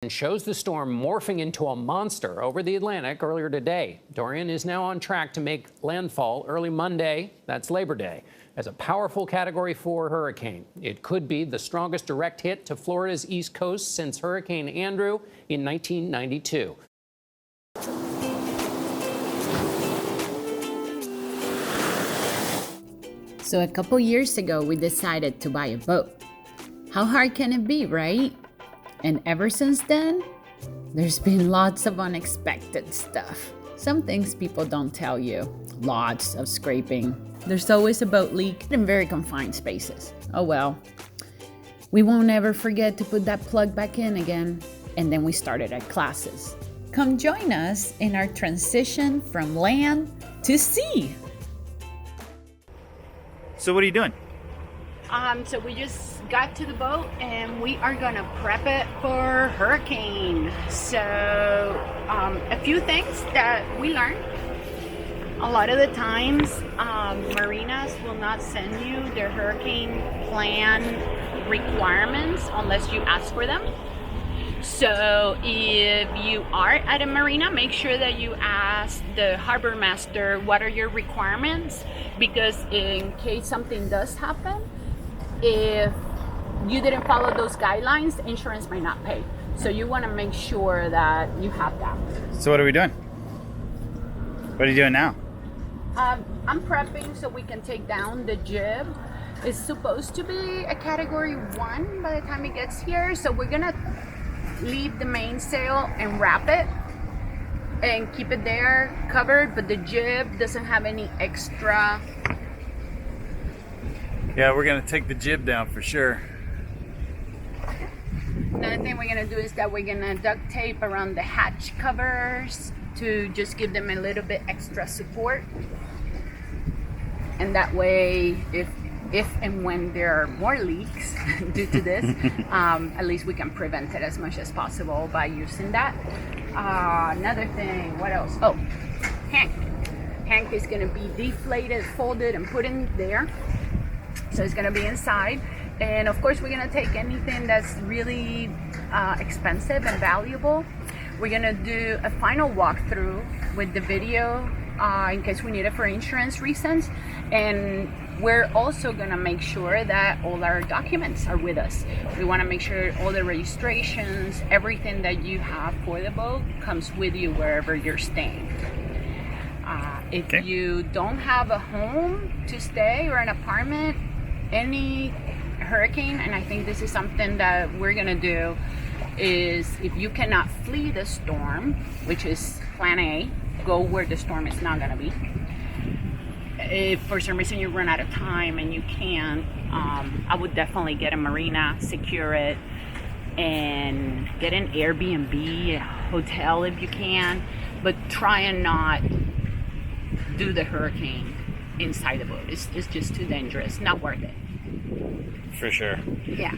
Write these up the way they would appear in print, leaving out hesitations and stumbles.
shows the storm morphing into a monster over the Atlantic earlier today. Dorian is now on track to make landfall early Monday, that's Labor Day, as a powerful Category 4 hurricane. It could be the strongest direct hit to Florida's East Coast since Hurricane Andrew in 1992. So a couple years ago, we decided to buy a boat. How hard can it be, right? And ever since then, there's been lots of unexpected stuff. Some things people don't tell you. Lots of scraping. There's always a boat leak in very confined spaces. Oh well. We won't ever forget to put that plug back in again. And then we started our classes. Come join us in our transition from land to sea. So what are you doing? So we just got to the boat and we are gonna prep it for hurricane. So a few things that we learned. A lot of the times marinas will not send you their hurricane plan requirements unless you ask for them. So if you are at a marina, make sure that you ask the harbor master what are your requirements, because in case something does happen, if you didn't follow those guidelines, insurance might not pay. So you want to make sure that you have that. So what are we doing? What are you doing now? I'm prepping so we can take down the jib. It's supposed to be a Category 1 by the time it gets here. So we're going to leave the mainsail and wrap it and keep it there covered, but the jib doesn't have any extra. Yeah, we're gonna take the jib down for sure. Another thing we're gonna do is that we're gonna duct tape around the hatch covers to just give them a little bit extra support, and that way if and when there are more leaks due to this, at least we can prevent it as much as possible by using that. Another thing, what else? Oh, Hank is gonna be deflated, folded, and put in there. So it's gonna be inside. And of course, we're gonna take anything that's really expensive and valuable. We're gonna do a final walkthrough with the video in case we need it for insurance reasons. And we're also gonna make sure that all our documents are with us. We wanna make sure all the registrations, everything that you have for the boat comes with you wherever you're staying. If you don't have a home to stay or an apartment, any hurricane, and I think this is something that we're gonna do, is if you cannot flee the storm, which is plan A, go where the storm is not gonna be. If for some reason you run out of time and you can't, I would definitely get a marina, secure it, and get an Airbnb, a hotel if you can, but try and not do the hurricane inside the boat. It's just too dangerous, not worth it. For sure. Yeah.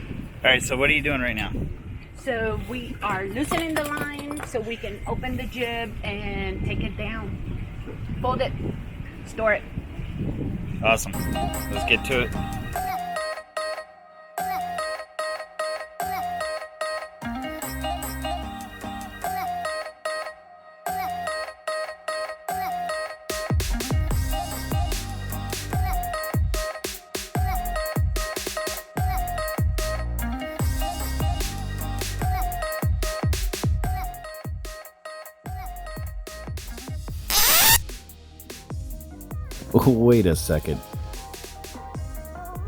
All right, so what are you doing right now? So we are loosening the line so we can open the jib and take it down. Fold it, store it. Awesome. Let's get to it. Wait a second.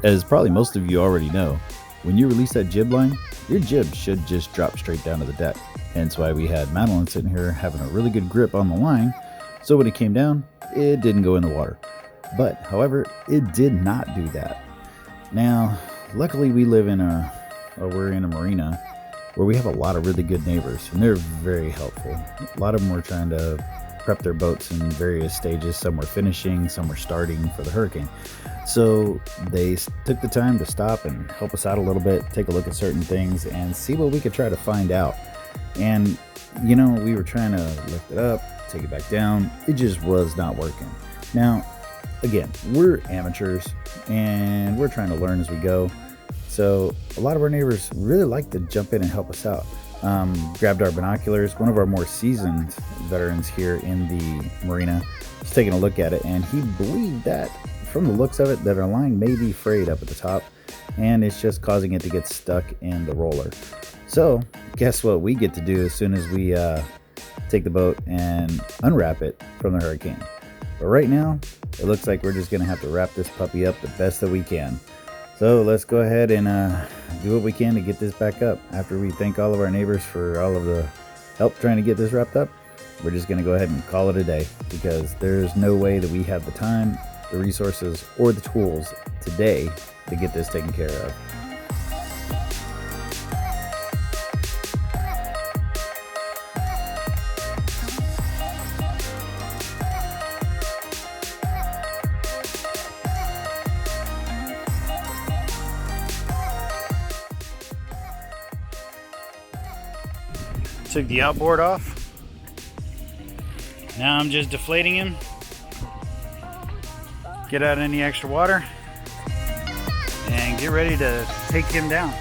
As probably most of you already know, when you release that jib line, your jib should just drop straight down to the deck. Hence why we had Madeline sitting here having a really good grip on the line, so when it came down, it didn't go in the water. But, however, it did not do that. Now, luckily we live in we're in a marina where we have a lot of really good neighbors, and they're very helpful. A lot of them were trying to prep their boats in various stages. Some were finishing, some were starting for the hurricane. So they took the time to stop and help us out a little bit, take a look at certain things, and see what we could try to find out. And, you know, we were trying to lift it up, take it back down. It just was not working. Now, again, we're amateurs, and we're trying to learn as we go. So a lot of our neighbors really like to jump in and help us out. grabbed our binoculars. One of our more seasoned veterans here in the marina was taking a look at it, and he believed that, from the looks of it, that our line may be frayed up at the top, and it's just causing it to get stuck in the roller. So guess what we get to do as soon as we take the boat and unwrap it from the hurricane. But right now, it looks like we're just going to have to wrap this puppy up the best that we can. So let's go ahead and do what we can to get this back up. After we thank all of our neighbors for all of the help trying to get this wrapped up, we're just going to go ahead and call it a day, because there's no way that we have the time, the resources, or the tools today to get this taken care of. Took the outboard off. Now I'm just deflating him. Get out any extra water and get ready to take him down.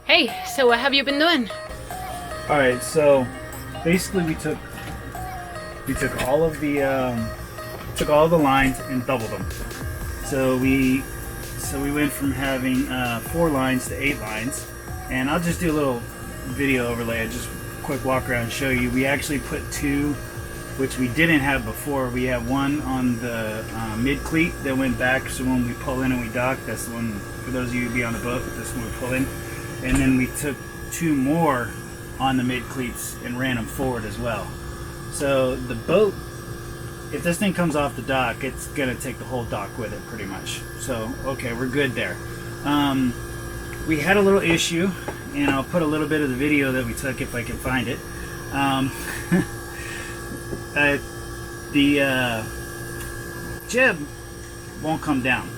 Hey, so what have you been doing? All right, so basically we took all of the lines and doubled them. So we went from having 4 lines to 8 lines, and I'll just do a little video overlay, just a quick walk around and show you. We actually put 2, which we didn't have before. We have one on the mid cleat that went back, so when we pull in and we dock, that's the one, for those of you who be on the boat, that's when we pull in. And then we took 2 more on the mid cleats and ran them forward as well. So the boat, if this thing comes off the dock, it's gonna take the whole dock with it pretty much. So okay, we're good there. We had a little issue, and I'll put a little bit of the video that we took if I can find it. The jib won't come down.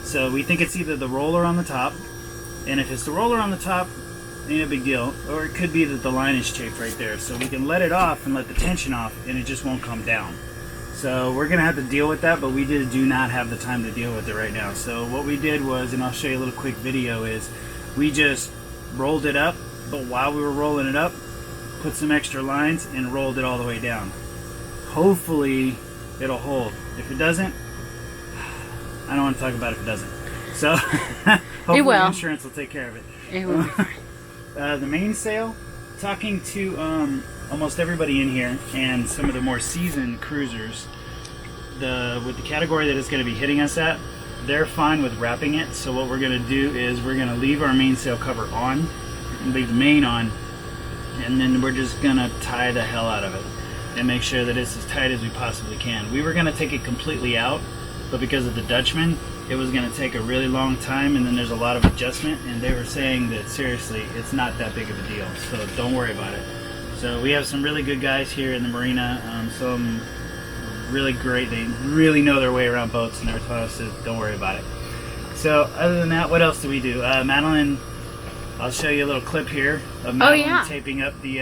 So we think it's either the roller on the top, and if it's the roller on the top, ain't a big deal, or it could be that the line is chafed right there. So we can let it off and let the tension off, and it just won't come down. So we're gonna have to deal with that, but we do not have the time to deal with it right now. So what we did was, and I'll show you a little quick video, is we just rolled it up, but while we were rolling it up, put some extra lines and rolled it all the way down. Hopefully it'll hold. If it doesn't, I don't want to talk about it if it doesn't. So hopefully the insurance will take care of it. It will be fine. The mainsail, talking to almost everybody in here and some of the more seasoned cruisers, with the category that it's going to be hitting us at, they're fine with wrapping it. So what we're going to do is we're going to leave our mainsail cover on, and leave the main on, and then we're just going to tie the hell out of it and make sure that it's as tight as we possibly can. We were going to take it completely out, but because of the Dutchman, it was going to take a really long time, and then there's a lot of adjustment, and they were saying that seriously, it's not that big of a deal, so don't worry about it. So we have some really good guys here in the marina, some really great, they really know their way around boats, and they're telling us to don't worry about it. So other than that, what else do we do? Madeline, I'll show you a little clip here of Madeline taping up the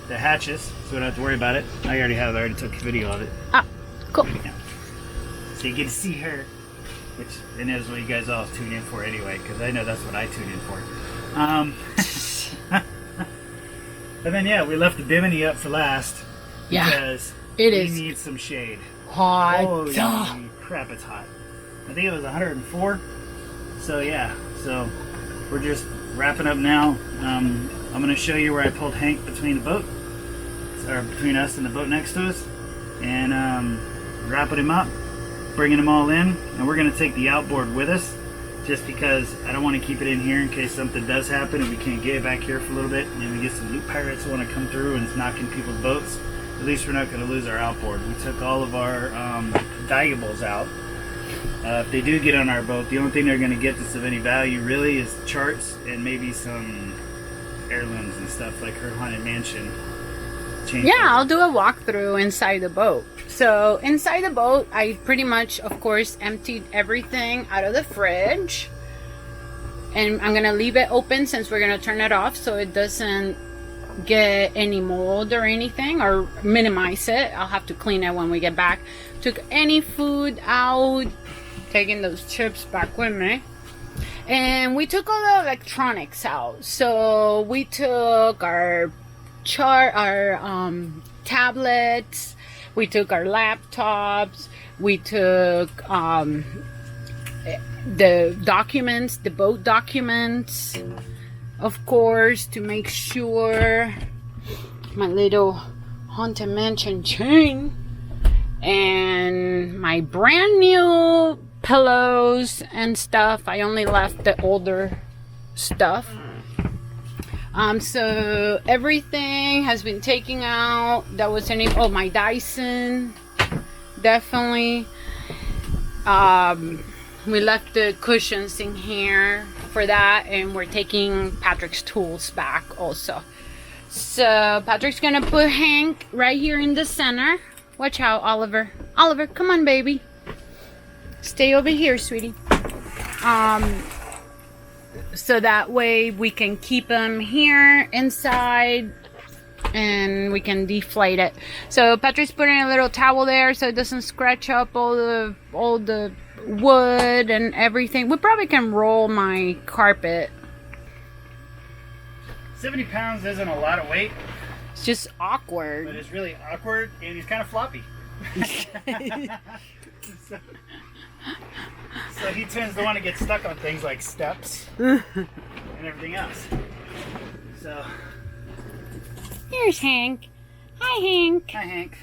hatches, so we don't have to worry about it. I already took a video of it. Ah, cool. Yeah. So you get to see her, which, and that's what you guys all tune in for anyway, because I know that's what I tune in for. And then yeah, we left the bimini up for last, because we need some shade. Hot. Holy crap, it's hot. I think it was 104. So yeah, so we're just wrapping up now. I'm going to show you where I pulled Hank between the boat. or between us and the boat next to us, and wrapping him up, bringing them all in, and we're going to take the outboard with us just because I don't want to keep it in here in case something does happen and we can't get it back here for a little bit and we get some loot pirates who want to come through and knocking people's boats. At least we're not going to lose our outboard. We took all of our valuables out. If they do get on our boat, the only thing they're going to get that's of any value really is charts and maybe some heirlooms and stuff like her haunted mansion. Yeah, I'll do a walkthrough inside the boat. So inside the boat, I pretty much, of course, emptied everything out of the fridge. And I'm going to leave it open since we're going to turn it off so it doesn't get any mold or anything, or minimize it. I'll have to clean it when we get back. Took any food out, taking those chips back with me. And we took all the electronics out. So we took our tablets, we took our laptops, we took the documents, the boat documents, of course, to make sure, my little haunted mansion chain, and my brand new pillows and stuff. I only left the older stuff. So everything has been taken out. That was any, oh, my Dyson, definitely. We left the cushions in here for that, and we're taking Patrick's tools back also. So Patrick's gonna put Hank right here in the center. Watch out, Oliver. Oliver, come on, baby. Stay over here, sweetie. So that way we can keep them here inside and we can deflate it. So Patrick's putting a little towel there so it doesn't scratch up all the wood and everything. We probably can roll my carpet. 70 pounds isn't a lot of weight. It's just awkward. But it's really awkward and he's kind of floppy. So he tends to want to get stuck on things like steps and everything else. So here's Hank. Hi, Hank. hi, Hank.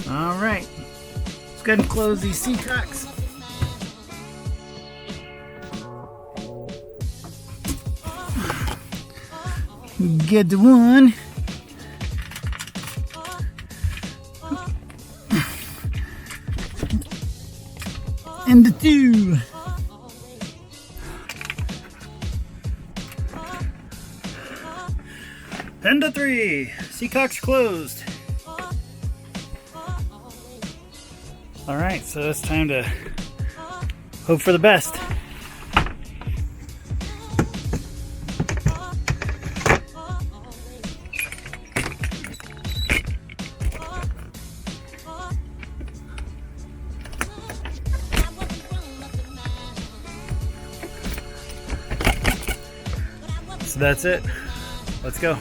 All right, let's go ahead and close these seacocks. Get the one. And the two. And the three. Seacocks closed. All right, so it's time to hope for the best. So that's it. Let's go.